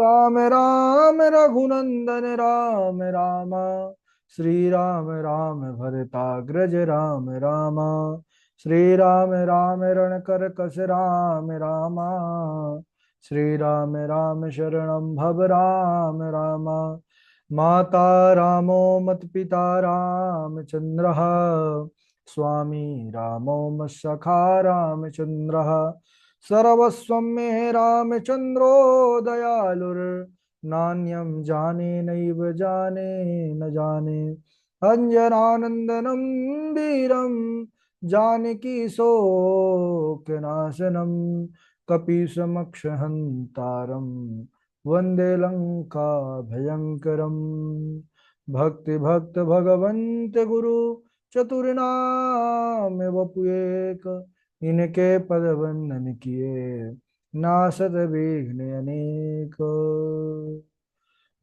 राम राम रघुनंदन राम राम। श्री राम राम भरताग्रज राम राम। श्री राम राम रणकर कस राम राम। श्री राम राम शरणं भव राम राम। माता रामो मत पिता रामचंद्र। स्वामी रामो मत्सखा रामचंद्र। सर्वस्वं मे रामचन्द्रो दयालुर्नान्यं जाने नैव जाने न जाने। अञ्जनानन्दनं वीरं जानकी शोकनाशनं कपीशमक्षहन्तारं वन्दे लङ्काभयङ्करम्। भक्ति भक्त भगवन्त गुरु चतुर्नाम वपुएक। इनके पद वंदन किए नासत विघ्न अनेक।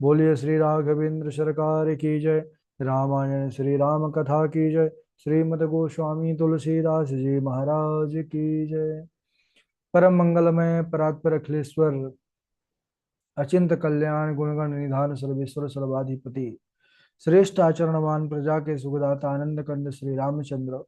बोलिए श्री राघवेंद्र सरकार की जय। रामायण श्री राम कथा की जय। श्रीमद गोस्वामी तुलसीदास जी महाराज की जय। परम मंगलमय परात्पर अखिलेश्वर अचिंत कल्याण गुणगण निधान सर्वेश्वर सर्वाधिपति श्रेष्ठ आचरणवान प्रजा के सुखदाता आनंद कंद श्री रामचंद्र।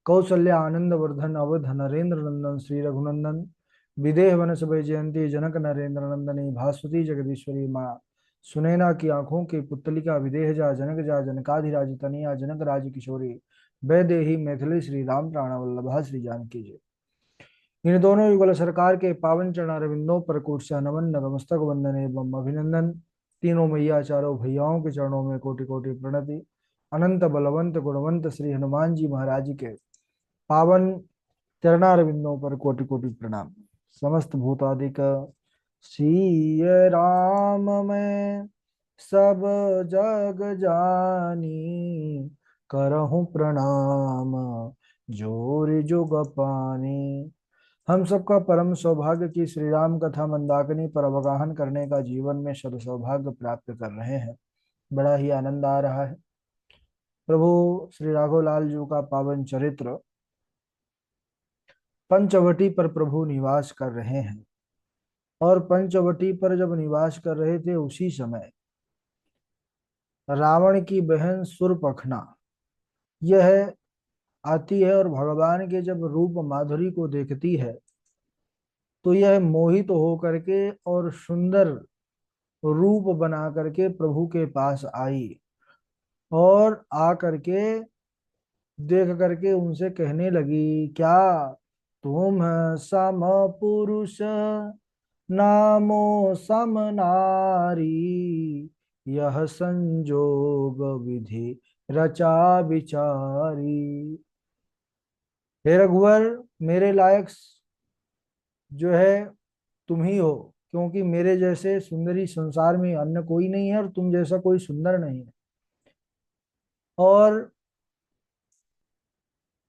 कौसल्या आनंद वर्धन अवध नरेंद्र नंदन श्री रघुनंदन। विदेह वनस जयंती जनक नरेंद्र नंदनी भास्वती जगदीश्वरी माँ। सुनैना की आंखों की पुतलिका विदेह जा जनक जा जनकाधिराज तनिया जनक राज किशोरी। वैदेही मैथिली श्री राम प्राण वल्लभा श्री जानकी जी। इन दोनों युगल सरकार के पावन चरणारविंदों पर कोट से नमन नतमस्तक वंदन एवं अभिनंदन। तीनों मैया चारों भैयाओं के चरणों में कोटि कोटि प्रणति। अनंत बलवंत गुणवंत श्री हनुमान जी महाराज के पावन चरणारविंदों पर कोटि कोटि प्रणाम। समस्त भूतादिक श्री राम में सब जग जानी। करहूं प्रणाम जोर जुग पानी। हम सबका परम सौभाग्य की श्री राम कथा मंदाकिनी पर अवगाहन करने का जीवन में सद सौभाग्य प्राप्त कर रहे हैं। बड़ा ही आनंद आ रहा है। प्रभु श्री राघव लाल जी का पावन चरित्र पंचवटी पर प्रभु निवास कर रहे हैं। और पंचवटी पर जब निवास कर रहे थे उसी समय रावण की बहन सुरपखना यह आती है और भगवान के जब रूप माधुरी को देखती है तो यह मोहित हो करके और सुंदर रूप बना करके प्रभु के पास आई। और आ करके देख करके उनसे कहने लगी, क्या तुम सम पुरुष नामो सम नारी। यह संजोग विधि रचा विचारी। हे रघुवर, मेरे लायक जो है तुम ही हो, क्योंकि मेरे जैसे सुंदरी संसार में अन्य कोई नहीं है और तुम जैसा कोई सुंदर नहीं है। और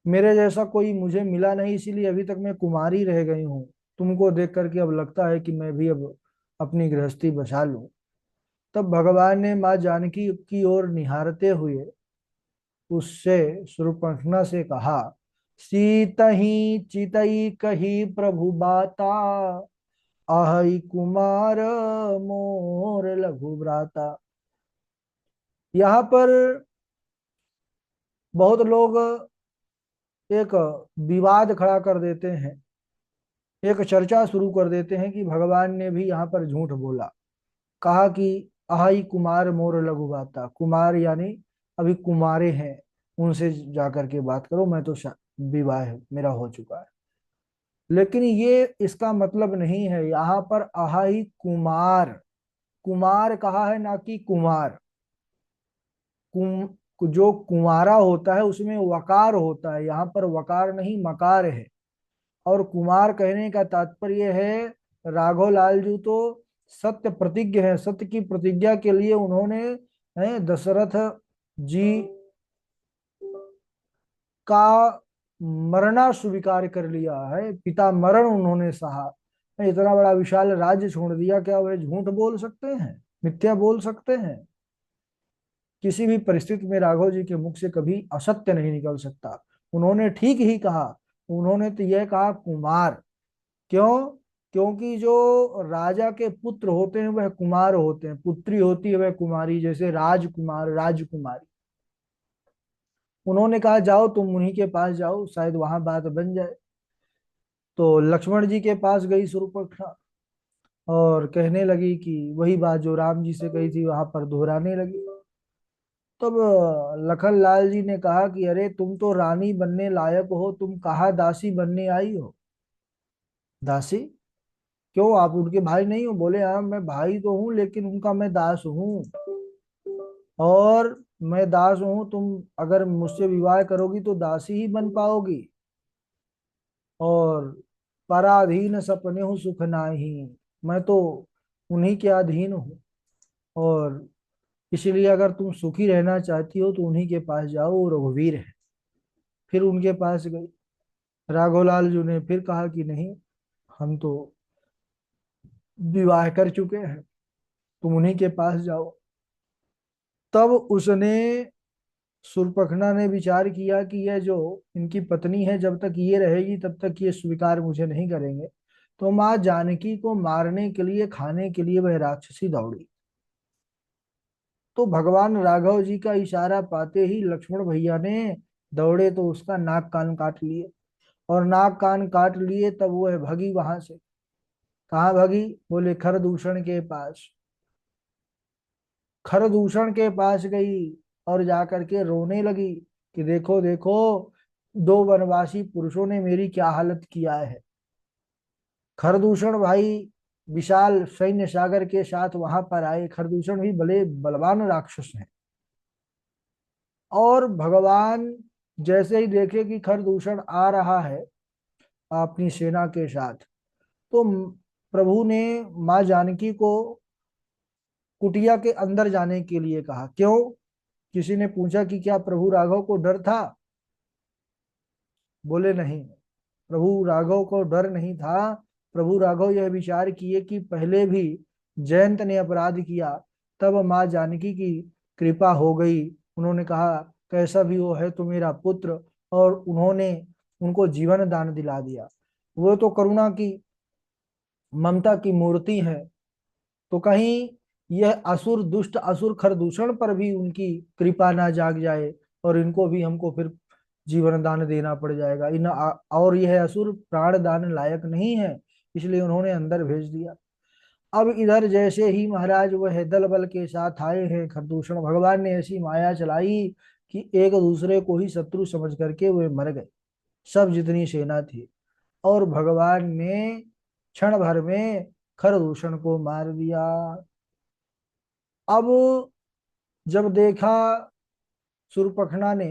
मेरे जैसा कोई मुझे मिला नहीं, इसीलिए अभी तक मैं कुमारी रह गई हूँ। तुमको देख करके अब लगता है कि मैं भी अब अपनी गृहस्थी बचा लूं। तब भगवान ने माँ जानकी की ओर निहारते हुए उससे शूर्पणखा से कहा, सीतहि चितई कही प्रभु बाता। आहई कुमार मोर लघु भ्राता। यहाँ पर बहुत लोग एक विवाद खड़ा कर देते हैं, एक चर्चा शुरू कर देते हैं कि भगवान ने भी यहाँ पर झूठ बोला। कहा कि अहाई कुमार मोर लघु भ्राता। कुमार यानी अभी कुमारे हैं, उनसे जाकर के बात करो, मैं तो विवाह मेरा हो चुका है। लेकिन ये इसका मतलब नहीं है। यहाँ पर अहाई कुमार, कुमार कहा है ना कि कुमार। जो कुमारा होता है उसमें वकार होता है, यहाँ पर वकार नहीं मकार है। और कुमार कहने का तात्पर्य है राघव लाल जी तो सत्य प्रतिज्ञ है। सत्य की प्रतिज्ञा के लिए उन्होंने दशरथ जी का मरना स्वीकार कर लिया है। पिता मरण उन्होंने सहा। इतना बड़ा विशाल राज्य छोड़ दिया, क्या वह झूठ बोल सकते हैं, मिथ्या बोल सकते हैं? किसी भी परिस्थिति में राघव जी के मुख से कभी असत्य नहीं निकल सकता। उन्होंने ठीक ही कहा। उन्होंने तो यह कहा कुमार। क्यों? क्योंकि जो राजा के पुत्र होते हैं वह कुमार होते हैं, पुत्री होती है वह कुमारी, जैसे राजकुमार राजकुमारी। उन्होंने कहा जाओ तुम उन्हीं के पास जाओ, शायद वहां बात बन जाए। तो लक्ष्मण जी के पास गई शूर्पणखा और कहने लगी कि वही बात जो राम जी से कही थी वहां पर दोहराने लगी। तब लखन लाल जी ने कहा कि अरे तुम तो रानी बनने लायक हो, तुम कहाँ दासी बनने आई हो। दासी? क्यों, आप उनके भाई नहीं हो? बोले हाँ मैं भाई तो हूँ लेकिन उनका मैं दास हूँ। और मैं दास हूँ, तुम अगर मुझसे विवाह करोगी तो दासी ही बन पाओगी। और पराधीन सपने हूँ सुख नाही, मैं तो उन्हीं के अधीन हूँ। और इसलिए अगर तुम सुखी रहना चाहती हो तो उन्हीं के पास जाओ, वो रघुवीर है। फिर उनके पास गई। राघवलाल जी ने फिर कहा कि नहीं, हम तो विवाह कर चुके हैं, तुम उन्हीं के पास जाओ। तब उसने, सुरपखना ने विचार किया कि यह जो इनकी पत्नी है जब तक ये रहेगी तब तक ये स्वीकार मुझे नहीं करेंगे। तो माँ जानकी को मारने के लिए, खाने के लिए वह राक्षसी दौड़ी। तो भगवान राघव जी का इशारा पाते ही लक्ष्मण भैया ने दौड़े तो उसका नाक कान काट लिए। और नाक कान काट लिए तब वह भगी वहां से। कहाँ भगी? बोले खरदूषण के पास। खरदूषण के पास गई और जाकर के रोने लगी कि देखो देखो, दो वनवासी पुरुषों ने मेरी क्या हालत किया है। खरदूषण भाई विशाल सैन्य सागर के साथ वहां पर आए। खरदूषण भी भले बलवान राक्षस हैं। और भगवान जैसे ही देखे कि खरदूषण आ रहा है अपनी सेना के साथ, तो प्रभु ने माँ जानकी को कुटिया के अंदर जाने के लिए कहा। क्यों? किसी ने पूछा कि क्या प्रभु राघव को डर था? बोले नहीं, प्रभु राघव को डर नहीं था। प्रभु राघव यह विचार किए कि पहले भी जयंत ने अपराध किया, तब माँ जानकी की कृपा हो गई। उन्होंने कहा कैसा भी वो है तो मेरा पुत्र, और उन्होंने उनको जीवन दान दिला दिया। वो तो करुणा की, ममता की मूर्ति है। तो कहीं यह असुर, दुष्ट असुर खरदूषण पर भी उनकी कृपा ना जाग जाए और इनको भी हमको फिर जीवन दान देना पड़ जाएगा। और यह असुर प्राण दान लायक नहीं है, इसलिए उन्होंने अंदर भेज दिया। अब इधर जैसे ही महाराज वह दल बल के साथ आए हैं खरदूषण, भगवान ने ऐसी माया चलाई कि एक दूसरे को ही शत्रु समझ करके वे मर गए, सब जितनी सेना थी। और भगवान ने क्षण भर में खरदूषण को मार दिया। अब जब देखा सुरपखना ने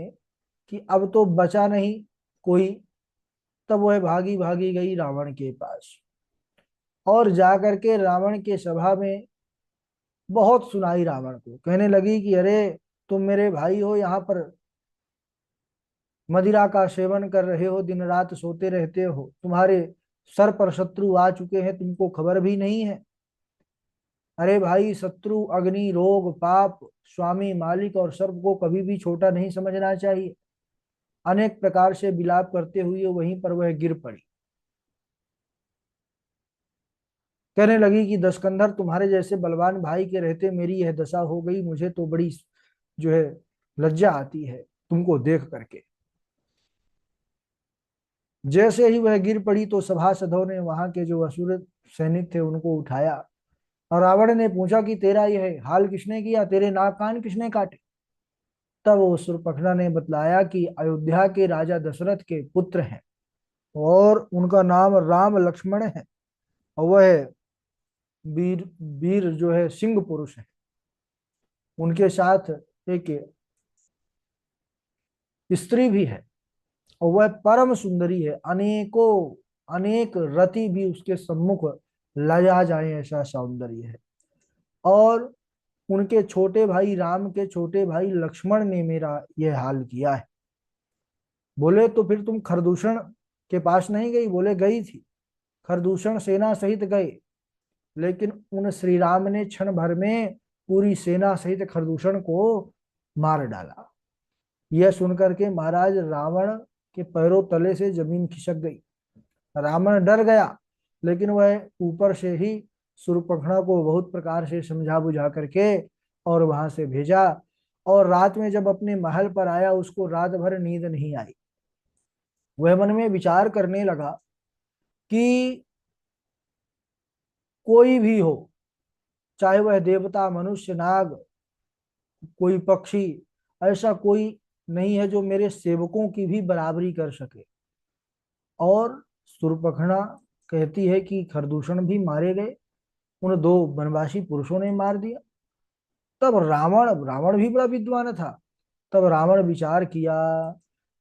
कि अब तो बचा नहीं कोई, तब वह भागी भागी गई रावण के पास। और जाकर के रावण के सभा में बहुत सुनाई, रावण को कहने लगी कि अरे तुम मेरे भाई हो, यहाँ पर मदिरा का सेवन कर रहे हो, दिन रात सोते रहते हो, तुम्हारे सर पर शत्रु आ चुके हैं, तुमको खबर भी नहीं है। अरे भाई, शत्रु, अग्नि, रोग, पाप, स्वामी, मालिक और सर्प को कभी भी छोटा नहीं समझना चाहिए। अनेक प्रकार से विलाप करते हुए वहीं पर वह गिर पड़ी। कहने लगी कि दशकंधर, तुम्हारे जैसे बलवान भाई के रहते मेरी यह दशा हो गई, मुझे तो बड़ी जो है लज्जा आती है तुमको देख करके। जैसे ही वह गिर पड़ी तो सभासदों ने, वहां के जो असुर सैनिक थे, उनको उठाया। और रावण ने पूछा कि तेरा यह हाल किसने किया, तेरे नाक कान किसने काटे? तब वो सुरपखना ने बतलाया कि अयोध्या के राजा दशरथ के पुत्र हैं और उनका नाम राम लक्ष्मण है। और वह वीर वीर जो है सिंह पुरुष है। उनके साथ एक स्त्री भी है और वह परम सुंदरी है। अनेकों अनेक रति भी उसके सम्मुख लजा जाए ऐसा सौंदर्य है। और उनके छोटे भाई, राम के छोटे भाई लक्ष्मण ने मेरा यह हाल किया है। बोले तो फिर तुम खरदूषण के पास नहीं गई? बोले गई थी, खरदूषण सेना सहित गए, लेकिन उन श्री राम ने क्षण भर में पूरी सेना सहित खरदूषण को मार डाला। यह सुनकर के महाराज रावण के पैरों तले से जमीन खिसक गई। रावण डर गया लेकिन वह ऊपर से ही शूर्पणखा को बहुत प्रकार से समझा बुझा करके और वहां से भेजा। और रात में जब अपने महल पर आया, उसको रात भर नींद नहीं आई। वह मन में विचार करने लगा कि कोई भी हो, चाहे वह देवता, मनुष्य, नाग, कोई पक्षी, ऐसा कोई नहीं है जो मेरे सेवकों की भी बराबरी कर सके। और शूर्पणखा कहती है कि खरदूषण भी मारे गए, उन दो वनवासी पुरुषों ने मार दिया। तब रावण रावण भी बड़ा विद्वान था। तब रावण विचार किया,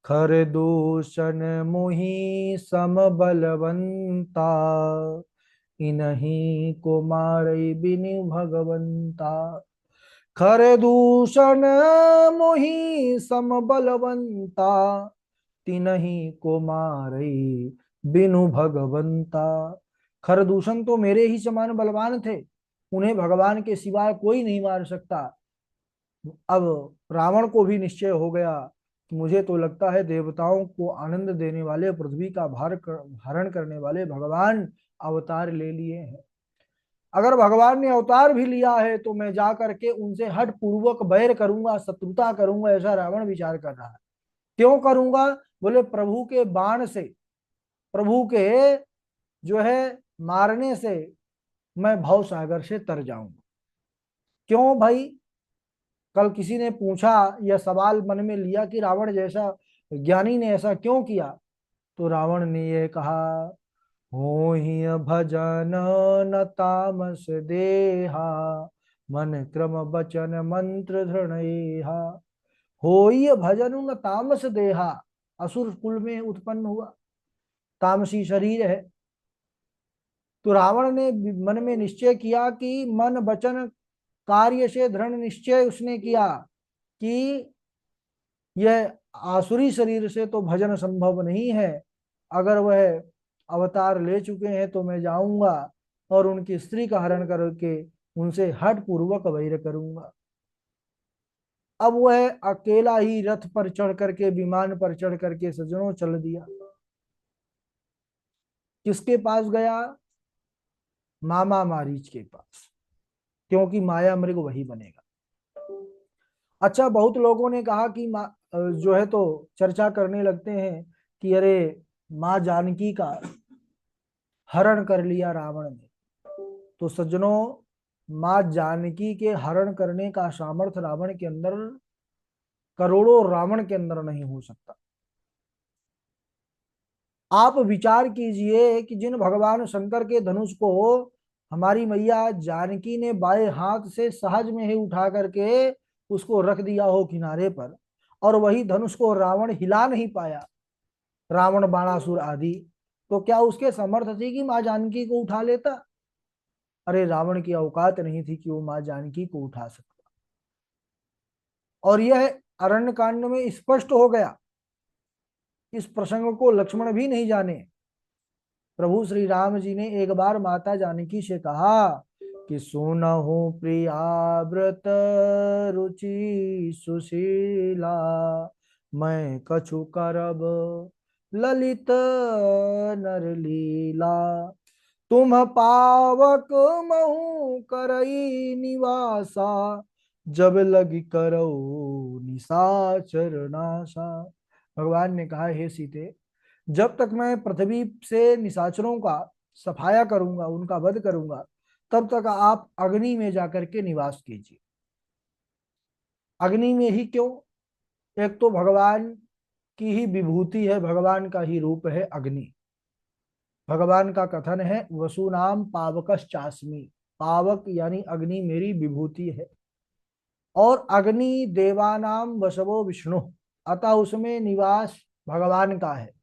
खरदूषण मोहि सम बलवंता, इन्हीं को मारे बिनु भगवंता। खरदूषण मोहि सम बलवंता, तिन्हीं को मारे बिनु भगवंता। खरदूषण तो मेरे ही समान बलवान थे, उन्हें भगवान के सिवाय कोई नहीं मार सकता। अब रावण को भी निश्चय हो गया कि मुझे तो लगता है देवताओं को आनंद देने वाले, पृथ्वी का हरण करने वाले भगवान अवतार ले लिए हैं। अगर भगवान ने अवतार भी लिया है तो मैं जा करके उनसे हठ पूर्वक बैर करूंगा, शत्रुता करूंगा, ऐसा रावण विचार कर रहा है। क्यों करूंगा? बोले प्रभु के बाण से, प्रभु के जो है मारने से मैं भव सागर से तर जाऊंगा। क्यों भाई? कल किसी ने पूछा, यह सवाल मन में लिया कि रावण जैसा ज्ञानी ने ऐसा क्यों किया। तो रावण ने यह कहा, हो ही भजन न तामस देहा, मन क्रम बचन मंत्र धृणेहा। हो ही भजन न तामस देहा, असुर कुल में उत्पन्न हुआ, तामसी शरीर है। तो रावण ने मन में निश्चय किया कि मन वचन कार्य से दृढ़ निश्चय उसने किया कि यह आसुरी शरीर से तो भजन संभव नहीं है। अगर वह अवतार ले चुके हैं तो मैं जाऊंगा और उनकी स्त्री का हरण करके उनसे हठ पूर्वक वैर करूंगा। अब वह अकेला ही रथ पर चढ़ करके, विमान पर चढ़ करके सज्जनों चल दिया। किसके पास गया? मामा मारीच के पास, क्योंकि माया मृग वही बनेगा। अच्छा, बहुत लोगों ने कहा कि जो है तो चर्चा करने लगते हैं कि अरे माँ जानकी का हरण कर लिया रावण ने। तो सज्जनों, माँ जानकी के हरण करने का सामर्थ्य रावण के अंदर, करोड़ों रावण के अंदर नहीं हो सकता। आप विचार कीजिए कि जिन भगवान शंकर के धनुष को हमारी मैया जानकी ने बाएं हाथ से सहज में ही उठा करके उसको रख दिया हो किनारे पर, और वही धनुष को रावण हिला नहीं पाया, रावण बाणासुर आदि, तो क्या उसके समर्थ थी कि माँ जानकी को उठा लेता? अरे रावण की औकात नहीं थी कि वो माँ जानकी को उठा सकता। और यह अरण्य कांड में स्पष्ट हो गया। इस प्रसंग को लक्ष्मण भी नहीं जाने। प्रभु श्री राम जी ने एक बार माता जानकी से कहा कि सुनहु प्रिया व्रत रुचि सुशीला, मैं कछु करब ललित नर लीला, तुम पावक महु करई निवासा, जब लगी करो निशाचर नासा। भगवान ने कहा, हे सीते, जब तक मैं पृथ्वी से निशाचरों का सफाया करूंगा, उनका वध करूंगा, तब तक आप अग्नि में जाकर के निवास कीजिए। अग्नि में ही क्यों? एक तो भगवान की ही विभूति है, भगवान का ही रूप है अग्नि। भगवान का कथन है, वसुनाम पावकश्चास्मि, पावक यानी अग्नि मेरी विभूति है। और अग्नि देवानाम वसवो विष्णु, अतः उसमें निवास भगवान का है।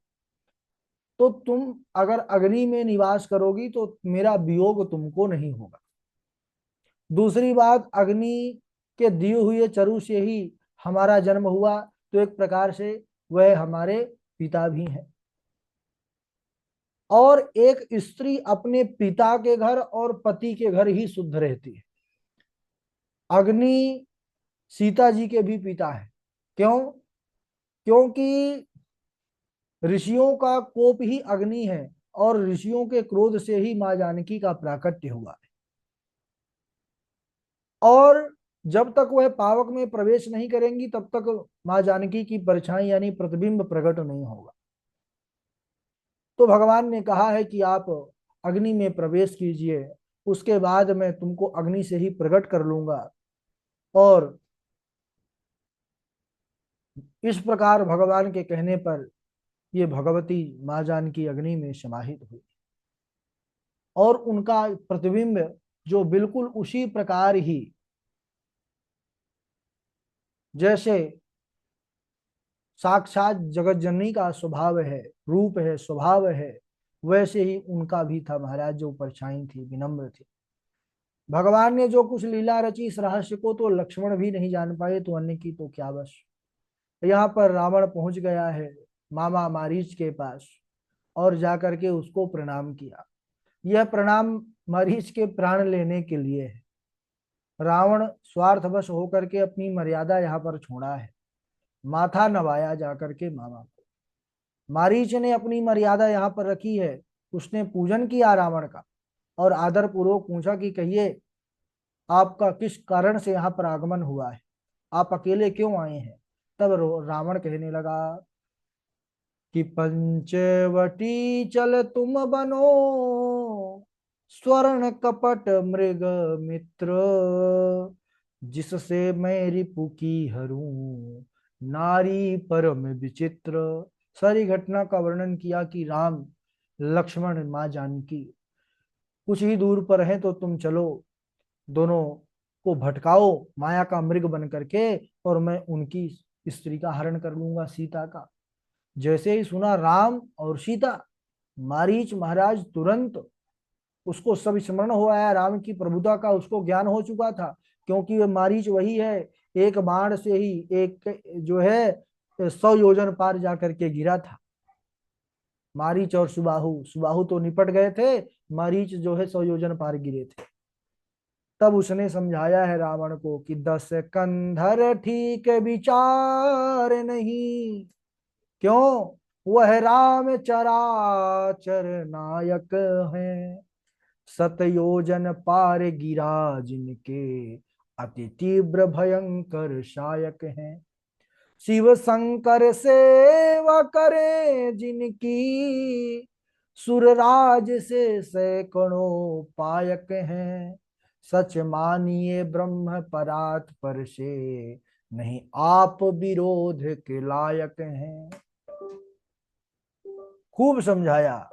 तो तुम अगर अग्नि में निवास करोगी तो मेरा वियोग तुमको नहीं होगा। दूसरी बात, अग्नि के दिए हुए चरु से ही हमारा जन्म हुआ, तो एक प्रकार से वह हमारे पिता भी हैं। और एक स्त्री अपने पिता के घर और पति के घर ही शुद्ध रहती है। अग्नि सीता जी के भी पिता है। क्यों? क्योंकि ऋषियों का कोप ही अग्नि है, और ऋषियों के क्रोध से ही माँ जानकी का प्राकट्य हुआ है। और जब तक वह पावक में प्रवेश नहीं करेंगी तब तक माँ जानकी की परछाई यानी प्रतिबिंब प्रकट नहीं होगा। तो भगवान ने कहा है कि आप अग्नि में प्रवेश कीजिए, उसके बाद मैं तुमको अग्नि से ही प्रकट कर लूंगा। और इस प्रकार भगवान के कहने पर ये भगवती माँ जानकी अग्नि में समाहित हुई और उनका प्रतिबिंब जो बिल्कुल उसी प्रकार ही जैसे साक्षात जगत जननी का स्वभाव है, रूप है, स्वभाव है, वैसे ही उनका भी था महाराज। जो परछाई थी, विनम्र थी। भगवान ने जो कुछ लीला रची इस रहस्य को तो लक्ष्मण भी नहीं जान पाए, तो अन्य की तो क्या बस। यहाँ पर रावण पहुंच गया है मामा मारीच के पास और जाकर के उसको प्रणाम किया। यह प्रणाम मारीच के प्राण लेने के लिए है। रावण स्वार्थवश होकर के अपनी मर्यादा यहाँ पर छोड़ा है, माथा नवाया जाकर के मामा को। मारीच ने अपनी मर्यादा यहाँ पर रखी है, उसने पूजन किया रावण का और आदर पूर्वक पूछा कि कहिए आपका किस कारण से यहाँ पर आगमन हुआ है, आप अकेले क्यों आए हैं। तब रावण कहने लगा कि पंचवटी चल तुम बनो स्वर्ण कपट मृग मित्र, जिससे मैं रिपु की हरूं नारी परम विचित्र। सारी घटना का वर्णन किया कि राम लक्ष्मण माँ जानकी कुछ ही दूर पर है, तो तुम चलो, दोनों को भटकाओ माया का मृग बन करके, और मैं उनकी स्त्री का हरण कर लूंगा, सीता का। जैसे ही सुना राम और सीता, मारीच महाराज तुरंत उसको सब स्मरण हो आया, राम की प्रभुता का उसको ज्ञान हो चुका था। क्योंकि वह मारीच वही है, एक बाण से ही एक जो है 100 योजन पार जाकर के गिरा था। मारीच और सुबाहु, सुबाहु तो निपट गए थे, मारीच जो है 100 योजन पार गिरे थे। तब उसने समझाया है रावण को कि 10 कंधर ठीक विचार नहीं, क्यों, वह राम चराचर नायक है। 7 योजन पार गिरा जिनके, अति तीव्र भयंकर शायक हैं। शिव शंकर सेवा करे जिनकी, सुरराज से सैकड़ों पायक हैं। सच मानिए ब्रह्म परात पर से, नहीं आप विरोध के लायक हैं। खूब समझाया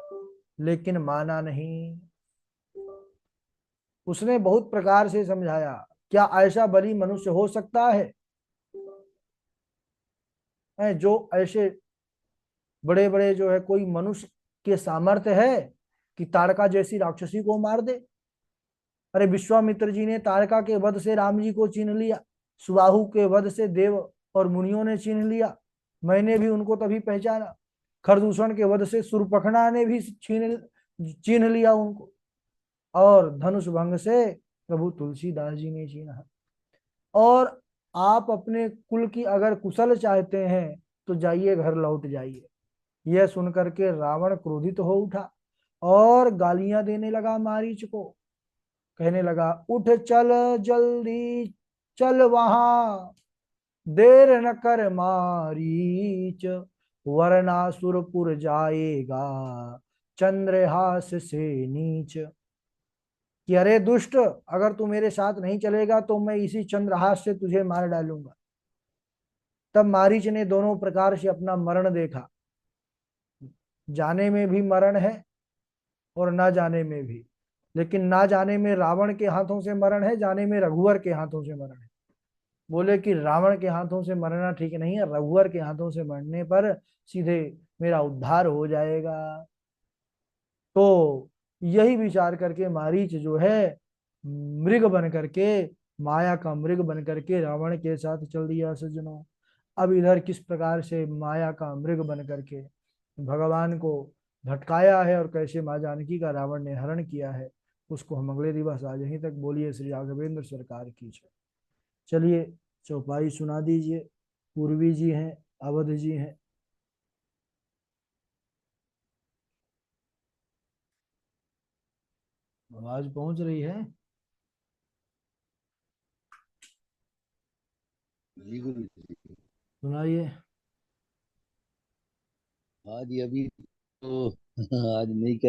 लेकिन माना नहीं। उसने बहुत प्रकार से समझाया, क्या ऐसा बलि मनुष्य हो सकता है जो ऐसे बड़े बड़े जो है कोई मनुष्य के सामर्थ्य है कि ताड़का जैसी राक्षसी को मार दे। अरे विश्वामित्र जी ने ताड़का के वध से राम जी को छीन लिया, सुबाहु के वध से देव और मुनियों ने छीन लिया, मैंने भी उनको तभी पहचाना। खरदूषण के वध से सुरपखना ने भी छीन लिया उनको, और धनुष भंग से प्रभु तुलसीदास जी ने छीना। और आप अपने कुल की अगर कुशल चाहते हैं तो जाइए, घर लौट जाइए। यह सुनकर के रावण क्रोधित हो उठा और गालियां देने लगा मारीच को। कहने लगा, उठ चल जल्दी, चल वहां, देर न कर मारीच, वरना सुरपुर जाएगा चंद्रहास से नीच। कि अरे दुष्ट, अगर तू मेरे साथ नहीं चलेगा तो मैं इसी चंद्रहास से तुझे मार डालूंगा। तब मारीच ने दोनों प्रकार से अपना मरण देखा, जाने में भी मरण है और ना जाने में भी। लेकिन ना जाने में रावण के हाथों से मरण है, जाने में रघुवर के हाथों से मरण है। बोले कि रावण के हाथों से मरना ठीक नहीं है, रघुवर के हाथों से मरने पर सीधे मेरा उद्धार हो जाएगा। तो यही विचार करके मारीच जो है मृग बन करके, माया का मृग बन करके रावण के साथ चल दिया सज्जनों। अब इधर किस प्रकार से माया का मृग बन करके भगवान को भटकाया है और कैसे माँ जानकी का रावण ने हरण किया है, उसको हम अगले दिवस आज यहीं तक। बोलिए श्री राघवेंद्र सरकार की जय। चलिए चौपाई सुना दीजिए। पूर्वी जी हैं, अवध जी हैं। आवाज पहुंच रही है? जी गुरु जी। सुनाइए। आज अभी तो आज नहीं कर